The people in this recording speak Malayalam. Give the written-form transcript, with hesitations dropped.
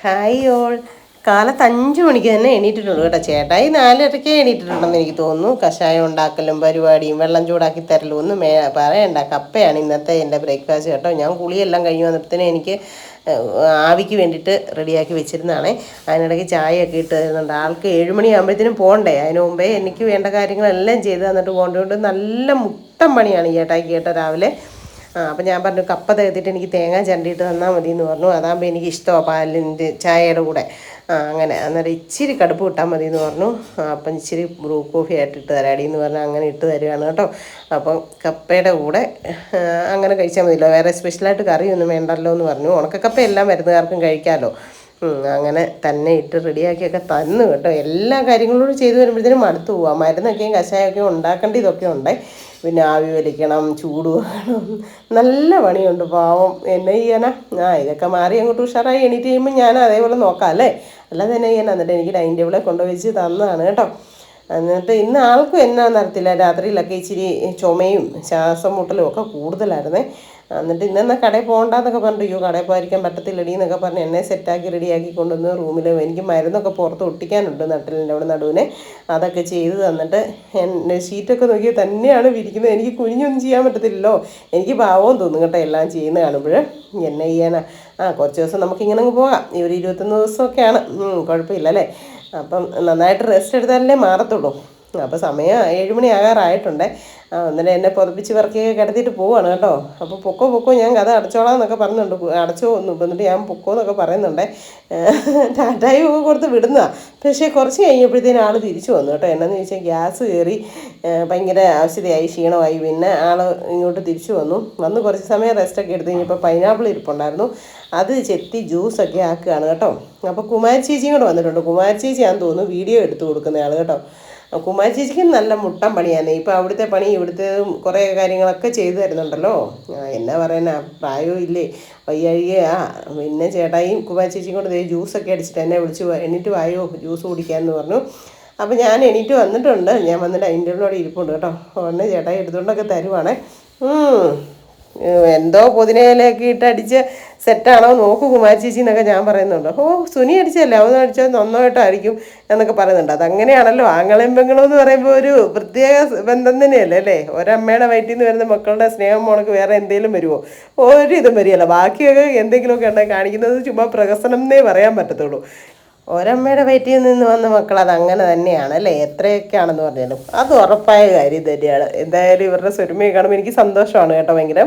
Hi all. കാലത്ത് 5 മണിക്ക് തന്നെ എണീറ്റിട്ടുണ്ട് കേട്ടോ. ചേട്ടായി 4:30 എണീറ്റിട്ടുണ്ടെന്ന് എനിക്ക് തോന്നുന്നു. കഷായം ഉണ്ടാക്കലും പരിപാടിയും വെള്ളം ചൂടാക്കി തരലും ഒന്നും പറയണ്ട. കപ്പയാണ് ഇന്നത്തെ എൻ്റെ ബ്രേക്ക്ഫാസ്റ്റ് കേട്ടോ. ഞാൻ കുളിയെല്ലാം കഴിഞ്ഞ് വന്നപ്പോഴത്തേനും എനിക്ക് ആവിക്ക് വേണ്ടിയിട്ട് റെഡിയാക്കി വെച്ചിരുന്നതാണേ. അതിനിടയ്ക്ക് ചായയൊക്കെ ഇട്ട് തരുന്നുണ്ട്. ആൾക്ക് 7 മണിയാകുമ്പോഴത്തേനും പോകണ്ടേ. അതിന് മുമ്പേ എനിക്ക് വേണ്ട കാര്യങ്ങളെല്ലാം ചെയ്ത് തന്നിട്ട് പോകേണ്ടതുകൊണ്ട് നല്ല മുട്ടം പണിയാണ് ഈ ചേട്ടായിക്ക് കേട്ടോ രാവിലെ. അപ്പം ഞാൻ പറഞ്ഞു കപ്പ തേത്തിട്ട് എനിക്ക് തേങ്ങ ചണ്ടിയിട്ട് തന്നാൽ മതി എന്ന് പറഞ്ഞു. അതാകുമ്പോൾ എനിക്ക് ഇഷ്ടമാണ് പാലിൻ്റെ ചായയുടെ കൂടെ. അങ്ങനെ അന്നേരം ഇച്ചിരി കടുപ്പ് കിട്ടാൽ മതി എന്ന് പറഞ്ഞു. അപ്പം ഇച്ചിരി ബ്രൂ കോഫി ആയിട്ട് ഇട്ട് തരാടി എന്ന് പറഞ്ഞാൽ അങ്ങനെ ഇട്ട് തരികയാണ് കേട്ടോ. അപ്പം കപ്പയുടെ കൂടെ അങ്ങനെ കഴിച്ചാൽ മതിയല്ലോ, വേറെ സ്പെഷ്യലായിട്ട് കറിയൊന്നും വേണ്ടല്ലോ എന്ന് പറഞ്ഞു. ഉണക്കക്കപ്പ എല്ലാം വരുന്നവർക്കും കഴിക്കാമല്ലോ. അങ്ങനെ തന്നെ ഇട്ട് റെഡിയാക്കിയൊക്കെ തന്നു കേട്ടോ. എല്ലാ കാര്യങ്ങളോടും ചെയ്തു വരുമ്പോഴത്തേനും മടുത്തു പോവാം. മരുന്നൊക്കെയും കഷായമൊക്കെയും ഉണ്ടാക്കേണ്ട ഇതൊക്കെ ഉണ്ട്. പിന്നെ ആവി വലിക്കണം, ചൂട് വേണം, നല്ല പണിയുണ്ട് പാവം. എന്നെ ചെയ്യാനാ. ഇതൊക്കെ മാറി അങ്ങോട്ട് ഉഷാറായി എണീറ്റ് ചെയ്യുമ്പോൾ ഞാൻ അതേപോലെ നോക്കാം അല്ലേ, അല്ലാതെ തന്നെ ചെയ്യാൻ. എന്നിട്ട് എനിക്ക് ഡൈനിങ് ടേബിളെ കൊണ്ടുവച്ച് തന്നതാണ് കേട്ടോ. എന്നിട്ട് ഇന്ന് ആൾക്കും എന്നാന്ന് അറിയത്തില്ല, രാത്രിയിലൊക്കെ ഇച്ചിരി ചുമയും ശ്വാസം മുട്ടലും ഒക്കെ കൂടുതലായിരുന്നേ. എന്നിട്ട് ഇന്നെന്നാൽ കടയിൽ പോകണ്ടെന്നൊക്കെ പറഞ്ഞു. അയ്യോ കടയിൽ പോയിരിക്കാൻ പറ്റത്തില്ലടി എന്നൊക്കെ പറഞ്ഞ് എന്നെ സെറ്റാക്കി റെഡിയാക്കി കൊണ്ടുവന്ന് റൂമിൽ എനിക്ക് മരുന്നൊക്കെ പുറത്ത് ഒട്ടിക്കാനുണ്ട് നട്ടിലിൻ്റെ അവിടെ നടുവിനെ. അതൊക്കെ ചെയ്ത് തന്നിട്ട് എൻ്റെ ഷീറ്റൊക്കെ നോക്കിയാൽ തന്നെയാണ് വിരിക്കുന്നത്. എനിക്ക് കുനിഞ്ഞൊന്നും ചെയ്യാൻ പറ്റത്തില്ലല്ലോ. എനിക്ക് പാവവും തോന്നും കേട്ടോ എല്ലാം ചെയ്യുന്ന കാണുമ്പോൾ. എന്നെ ചെയ്യാനാ. കുറച്ച് ദിവസം നമുക്കിങ്ങനെ അങ്ങ് പോകാം. ഈ ഒരു 21 ദിവസമൊക്കെയാണ്, കുഴപ്പമില്ല അല്ലേ. അപ്പം നന്നായിട്ട് റെസ്റ്റ് എടുത്താലല്ലേ മാറത്തുള്ളൂ. അപ്പോൾ സമയം 7 മണി ആകാറായിട്ടുണ്ടേ. അന്നേരം എന്നെ പുതപ്പിച്ച് വർക്കൊക്കെ കിടത്തിയിട്ട് പോവാണ് കേട്ടോ. അപ്പോൾ പൊക്കോ ഞാൻ കഥ അടച്ചോളാം എന്നൊക്കെ പറയുന്നുണ്ട്. അടച്ചോ ഒന്നും എന്നിട്ട് ഞാൻ പൊക്കോ എന്നൊക്കെ പറയുന്നുണ്ട്. ടാറ്റായും ഒക്കെ കൊടുത്ത് വിടുന്നതാണ്. പക്ഷേ കുറച്ച് കഴിഞ്ഞപ്പോഴത്തേനും ആൾ തിരിച്ചു വന്നു കേട്ടോ. എന്നാന്ന് ചോദിച്ചാൽ ഗ്യാസ് കയറി ഭയങ്കര അവശതയായി, ക്ഷീണമായി. പിന്നെ ആൾ ഇങ്ങോട്ട് തിരിച്ചു വന്ന് കുറച്ച് സമയം റെസ്റ്റൊക്കെ എടുത്ത് കഴിഞ്ഞപ്പോൾ പൈനാപ്പിൾ ഇരിപ്പുണ്ടായിരുന്നു. അത് ചെത്തി ജ്യൂസൊക്കെ ആക്കുകയാണ് കേട്ടോ. അപ്പോൾ കുമാരി ചേച്ചിയും കൂടെ വന്നിട്ടുണ്ട്. കുമാരി ചേച്ചിയാണെന്ന് തോന്നുന്നു വീഡിയോ എടുത്ത് കൊടുക്കുന്ന ആൾ കേട്ടോ. കുമാരി ചേച്ചിക്ക് നല്ല മുട്ടം പണിയാണ്. ഇപ്പോൾ അവിടുത്തെ പണി ഇവിടുത്തെ കുറേ കാര്യങ്ങളൊക്കെ ചെയ്തു തരുന്നുണ്ടല്ലോ. എന്നാ പറയാനാ, പ്രായവും ഇല്ലേ, വയ്യാഴികെ. പിന്നെ ചേട്ടായും കുമാരി ചേച്ചിയും കൊണ്ട് ജ്യൂസൊക്കെ അടിച്ചിട്ട് എന്നെ വിളിച്ച് എണീറ്റ് വായോ ജ്യൂസ് കുടിക്കാമെന്ന് പറഞ്ഞു. അപ്പോൾ ഞാൻ എണീറ്റ് വന്നിട്ടുണ്ട്. ഞാൻ വന്നിട്ട് അതിൻ്റെ ഉള്ളോടെ ഇരിപ്പുണ്ട് കേട്ടോ. ഉടനെ ചേട്ടായി എടുത്തുകൊണ്ടൊക്കെ തരുവാണേ. എന്തോ പുതിനയിലൊക്കെ ഇട്ട് അടിച്ച് സെറ്റാണോ നോക്കൂ കുമാരി ചേച്ചി എന്നൊക്കെ ഞാൻ പറയുന്നുണ്ട്. സുനി അടിച്ചല്ലേ, അവന്ന് അടിച്ചാൽ നന്നായിട്ടായിരിക്കും എന്നൊക്കെ പറയുന്നുണ്ട്. അതങ്ങനെയാണല്ലോ, ആങ്ങളെയും പെങ്ങളും എന്ന് പറയുമ്പോൾ ഒരു പ്രത്യേക ബന്ധം തന്നെയല്ലേ അല്ലേ. ഒരമ്മയുടെ വയറ്റിൽ നിന്ന് വരുന്ന മക്കളുടെ സ്നേഹം മോണക്ക് വേറെ എന്തെങ്കിലും വരുമോ? ഒരിതും വരികയല്ല. ബാക്കിയൊക്കെ എന്തെങ്കിലുമൊക്കെ ഉണ്ടെങ്കിൽ കാണിക്കുന്നത് ചുമ്മാ പ്രഹസനം എന്നേ പറയാൻ പറ്റത്തുള്ളൂ. ഒരമ്മയുടെ വയറ്റിൽ നിന്ന് വന്ന മക്കൾ അത് അങ്ങനെ തന്നെയാണ് അല്ലേ, എത്രയൊക്കെയാണെന്ന് പറഞ്ഞാലും അത് ഉറപ്പായ കാര്യം തന്നെയാണ്. എന്തായാലും ഇവരുടെ സ്വരുമയെ കാണുമ്പോൾ എനിക്ക് സന്തോഷമാണ് കേട്ടോ ഭയങ്കര.